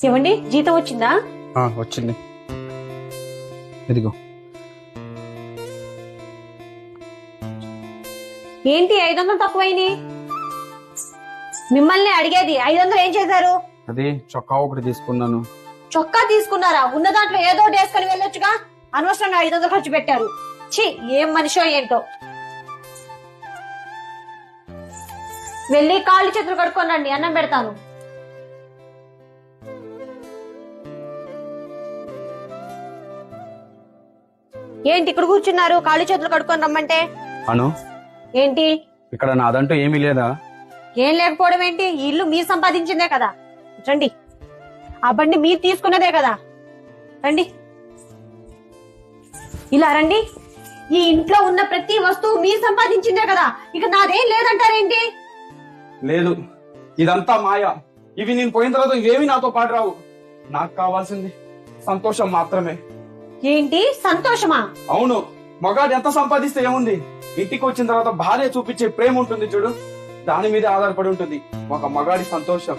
ఏమండి జీతం వచ్చిందా? వచ్చింది, ఇదిగో. ఏంటి 500 తక్కువైంది? మిమ్మల్ని అడిగేది 500 ఏం చేశారు? అది చొక్కా ఒకటి తీసుకున్నాను. చొక్కా తీసుకున్నారా? ఉన్న దాంట్లో ఏదో వేసుకొని వెళ్ళొచ్చుగా. అనవసరంగా 500 ఖర్చు పెట్టారు. ఛీ, ఏం మనిషో ఏంటో. వెళ్ళి కాళ్ళు చేతులు కడుక్కొని రండి, అన్నం పెడతాను. ఏంటి ఇక్కడ కూర్చున్నారు? కాళ్ళు చేతులు కడుక్కొని రమ్మంటే అను, ఏంటి? ఇక్కడ నాదంటూ ఏమీ లేదా? ఏం లేకపోవడం ఏంటి? ఈ ఇల్లు మీరు సంపాదించిందే కదా. రండి, ఆ బండి మీరు తీసుకున్నదే కదా. రండి, ఇలా రండి. ఈ ఇంట్లో ఉన్న ప్రతి వస్తువు మీరు సంపాదించిందే కదా. ఇక నాదేం లేదంటారేంటి? లేదు, ఇదంతా మాయ. ఇవి నేను పోయిన తర్వాత ఇవేమి నాతో పాటు రావు. నాకు కావాల్సింది సంతోషం మాత్రమే. ఏంటి సంతోషమా? అవును, మగాడు ఎంత సంపాదిస్తే ఏముంది, ఇంటికి వచ్చిన తర్వాత భార్య చూపించే ప్రేమ ఉంటుంది చూడు, దాని మీద ఆధారపడి ఉంటుంది ఒక మగాడి సంతోషం.